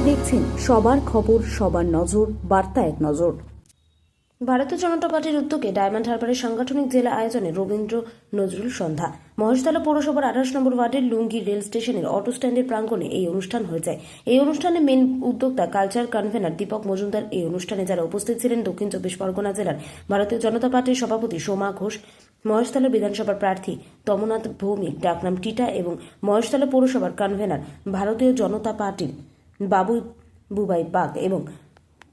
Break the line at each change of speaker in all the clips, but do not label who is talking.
দেখছেন সবার খবর, সবার নজর, বার্তা এক নজর। ভারতীয় জনতা পার্টির উদ্যোগে ডায়মন্ড হারবারের সাংগঠনিক জেলা আয়োজনে রবীন্দ্র নজরুল সন্ধ্যা। মহেশতলা পৌরসভার 28 নম্বর ওয়ার্ডের লুঙ্গি রেল স্টেশনের অটো স্ট্যান্ডের প্রাঙ্গণে এই অনুষ্ঠান হয়ে যায়। এই অনুষ্ঠানে মেন উদ্যোক্তা কালচার কনভেনার দীপক মজুমদার। এই অনুষ্ঠানে যারা উপস্থিত ছিলেন দক্ষিণ চব্বিশ পরগনা জেলার ভারতীয় জনতা পার্টির সভাপতি সোমা ঘোষ, মহেশতলা বিধানসভার প্রার্থী তমনাথ ভৌমিক ডাকনাম টিটা এবং মহেশতলা পৌরসভার কনভেনার ভারতীয় জনতা পার্টির বাবু বুবাই বাগ এবং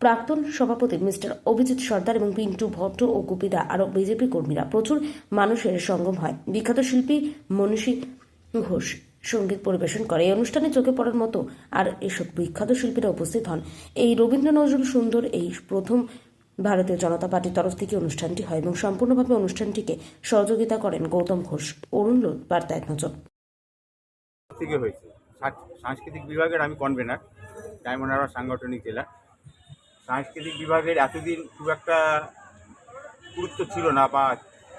প্রাক্তন সভাপতি মিস্টার অভিজিৎ সর্দার এবং পিন্টু ভট্ট ও গুপিদা আরও বিজেপি কর্মীরা। প্রচুর মানুষের সঙ্গম হয়। বিখ্যাত শিল্পী মনীষী ঘোষ সঙ্গীত পরিবেশন করে। এই অনুষ্ঠানে চোখে পড়ার মতো আর এসব বিখ্যাত শিল্পীরা উপস্থিত হন। এই রবীন্দ্র নজরুল সুন্দর এই প্রথম ভারতীয় জনতা পার্টির তরফ থেকে অনুষ্ঠানটি হয় এবং সম্পূর্ণভাবে অনুষ্ঠানটিকে সহযোগিতা করেন গৌতম ঘোষ। অরুণ লোধ, বার্তা এক নজর।
থেকে হয়েছে সাংস্কৃতিক বিভাগের আমি কনভেনার, ডায়মন্ড হারবার সাংগঠনিক জেলা। সাংস্কৃতিক বিভাগের এতদিন খুব একটা গুরুত্ব ছিল না বা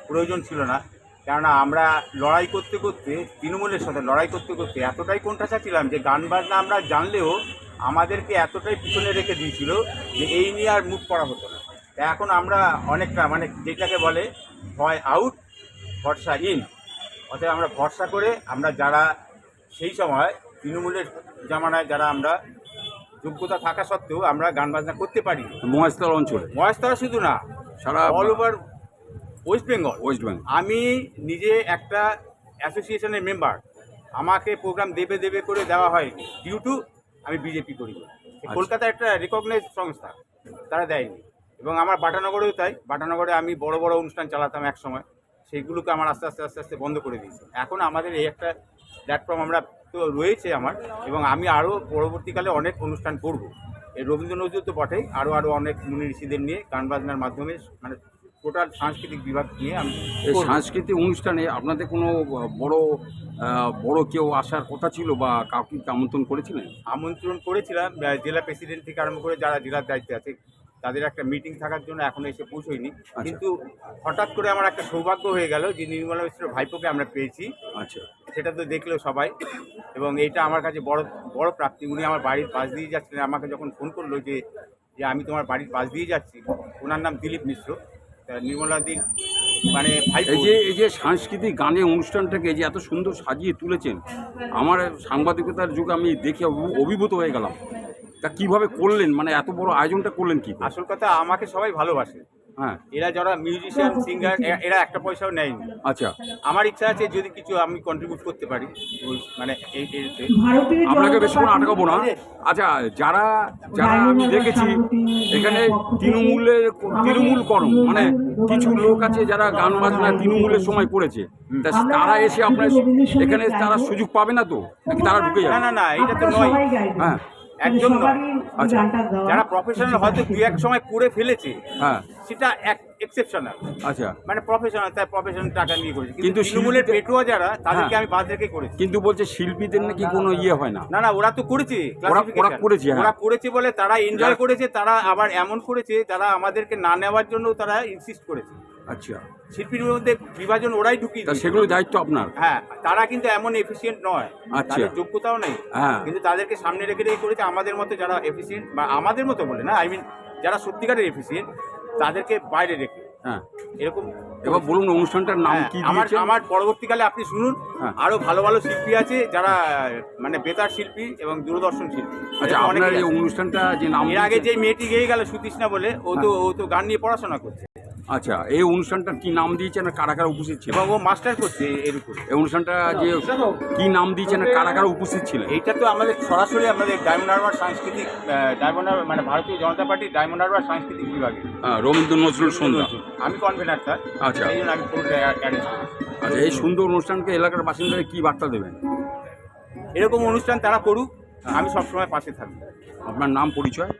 প্রয়োজন ছিল না, কেননা আমরা লড়াই করতে করতে তৃণমূলের সাথে লড়াই করতে করতে এতটাই কোণঠাসা ছিলাম যে গান বাজনা আমরা জানলেও আমাদেরকে এতটাই পিছনে রেখে দিয়েছিল যে এই নিয়ে আর মুখ পড়া হতো না। এখন আমরা অনেকটা যেটাকে বলে হয় আউট ভরসা ইন, অতএব আমরা ভরসা করে আমরা যারা সেই সময় তৃণমূলের জামানায় যারা আমরা যোগ্যতা থাকা সত্ত্বেও আমরা গান বাজনা করতে পারি।
মহেশতলা অঞ্চলে,
মহেশতলা শুধু না,
সারা
অল ওভার ওয়েস্ট বেঙ্গল। আমি নিজে একটা অ্যাসোসিয়েশনের মেম্বার, আমাকে প্রোগ্রাম দেবে করে দেওয়া হয় ডিউ টু আমি বিজেপি করি। কলকাতা একটা রেকগনাইজ সংস্থা, তারা দেয়নি। এবং আমার বাটানগরেও তাই, বাটানগরে আমি বড় বড় অনুষ্ঠান চালাতাম এক সময়, সেইগুলোকে আমার আস্তে আস্তে বন্ধ করে দিয়েছি। এখন আমাদের এই একটা প্ল্যাটফর্ম আমরা তো রয়েছে আমার, এবং আমি আরও পরবর্তীকালে অনেক অনুষ্ঠান করব। এই রবীন্দ্র নজরুল তো বটেই, আরও অনেক মুনি ঋষিদের নিয়ে গান বাজনার মাধ্যমে টোটাল সাংস্কৃতিক বিভাগ নিয়ে আমি।
এই সাংস্কৃতিক অনুষ্ঠানে আপনাদের কোনো বড় কেউ আসার কথা ছিল বা কাউকে আমন্ত্রণ করেছিলেন?
আমন্ত্রণ করেছিলাম, জেলা প্রেসিডেন্ট থেকে আরম্ভ করে যারা জেলার দায়িত্বে আছে তাদের একটা মিটিং থাকার জন্য এখনো এসে পৌঁছয়নি। কিন্তু হঠাৎ করে আমার একটা সৌভাগ্য হয়ে গেল যে নির্মলা মিশ্র ভাইপোকে আমরা পেয়েছি।
আচ্ছা,
সেটা তো দেখলো সবাই, এবং এইটা আমার কাছে বড় প্রাপ্তি। উনি আমার বাড়ির পাশ দিয়ে যাচ্ছিলেন, আমাকে যখন ফোন করলো যে আমি তোমার বাড়ির পাশ দিয়ে যাচ্ছি। ওনার নাম দিলীপ মিশ্র, নির্মলাদির ভাইপো।
এই যে সাংস্কৃতিক গানের অনুষ্ঠানটাকে যে এত সুন্দর সাজিয়ে তুলেছেন, আমার সাংবাদিকতার যুগে আমি দেখে অভিভূত হয়ে গেলাম। তা কীভাবে করলেন, এত বড় আয়োজনটা করলেন কি?
আসল কথা, আমাকে সবাই ভালোবাসে।
হ্যাঁ,
এরা যারা মিউজিশিয়ান সিঙ্গার, এরা একটা পয়সাও নেয়নি।
আচ্ছা,
আমার ইচ্ছা আছে যদি কিছু আমি কন্ট্রিবিউট করতে পারি
আপনাকে বেশিক্ষণ আটকাবো না। আচ্ছা, যারা আমি দেখেছি এখানে তৃণমূলকরণ, কিছু লোক আছে যারা গান বাজনা তৃণমূলের সময় করেছে, তারা এসে আপনার এখানে তারা সুযোগ পাবে না তো, নাকি তারা ঢুকে যাবে?
না, এটা তো নয়।
হ্যাঁ,
একদম নয়।
আচ্ছা,
যারা প্রফেশনাল হয়তো দু এক সময় করে ফেলেছে,
হ্যাঁ,
সেটা এক্সেপশনাল।
আচ্ছা,
প্রফেশনাল, তাই প্রফেশনাল টাকা নিয়ে করেছে।
কিন্তু
তৃণমূলের পেটুয়া যারা, তাদেরকে আমি বাদ রেখে করেছি।
কিন্তু বলছে শিল্পীদের নাকি কোনো হয় না।
না, ওরা তো করেছে, ওরা করেছে বলে তারা এনজয় করেছে। তারা আবার এমন করেছে, তারা আমাদেরকে না নেওয়ার জন্য তারা ইনসিস্ট করেছে।
আচ্ছা,
শিল্পীর মধ্যে বিভাজন ওরাই ঢুকিয়ে দিয়েছে।
সেগুলো দায়িত্ব আপনার?
হ্যাঁ, তারা কিন্তু এমন এফিসিয়েন্ট নয়, তাদের যোগ্যতাও নেই। কিন্তু তাদেরকে সামনে রেখে করেছে। আমাদের মতো যারা এফিসিয়েন্ট, বা আমাদের মতো বলে না, যারা সত্যিকারের এফিসিয়েন্ট, তাদেরকে বাইরে রেখে। হ্যাঁ, এরকম।
এবার বলুন অনুষ্ঠানটার নাম কি?
আমার পরবর্তীকালে আপনি শুনুন, আরো ভালো শিল্পী আছে যারা বেতার শিল্পী এবং দূরদর্শন শিল্পী।
আচ্ছা, আপনার এই অনুষ্ঠানটা যে নাম,
এর আগে যে মেয়েটি গেয়ে গেল সুতৃষ্ণা বলে, ও তো গান নিয়ে পড়াশোনা করছে।
আচ্ছা, এই অনুষ্ঠানটার কি নাম দিয়েছেন, কারা কারা উপস্থিত ছিল?
এবং ও মাস্টার করছে এর উপরে।
এই অনুষ্ঠানটা যে কি নাম দিয়েছেন, কারা কারা উপস্থিত ছিলেন?
এইটা তো আমাদের সরাসরি আমাদের ডায়মন্ড হারবার সাংস্কৃতিক, ভারতীয় জনতা পার্টি ডায়মন্ড হারবার সাংস্কৃতিক বিভাগে
রবীন্দ্র নজরুল সন্ধ্যা।
আমি কনভেনার স্যার।
আচ্ছা,
এই জন্য আমি পুরোটা অ্যারেঞ্জ করি।
আচ্ছা, এই সুন্দর অনুষ্ঠানকে এলাকার বাসিন্দাদের কি বার্তা দেবেন?
এরকম অনুষ্ঠান তারা করুক, আমি সবসময় পাশে থাকব।
আপনার নাম, পরিচয়?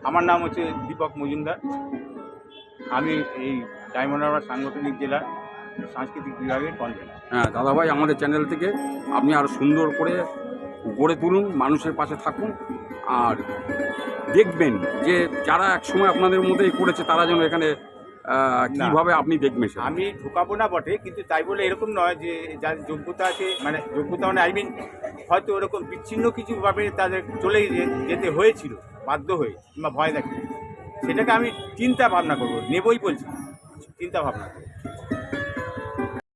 আমার নাম হচ্ছে দীপক মজুমদার। আমি এই ডায়মন্ড হারবার সাংগঠনিক জেলার সাংস্কৃতিক বিভাগের কনভেনার।
হ্যাঁ দাদাভাই, আমাদের চ্যানেল থেকে আপনি আরও সুন্দর করে গড়ে তুলুন, মানুষের পাশে থাকুন, আর দেখবেন যে যারা একসময় আপনাদের মধ্যেই করেছে তারা যেন এখানে কিভাবে আপনি দেখবেন।
আমি ঢুকাবো না বটে, কিন্তু তাই বলে এরকম নয় যে যার যোগ্যতা আছে, যোগ্যতা আই মিন হয়তো ওরকম বিচ্ছিন্ন কিছুভাবে তাদের চলে যেতে হয়েছিল বাধ্য হয়ে কিংবা ভয় দেখে, সেটাকে আমি চিন্তা ভাবনা করবো, নেবই বলছি না, চিন্তা ভাবনা করবো।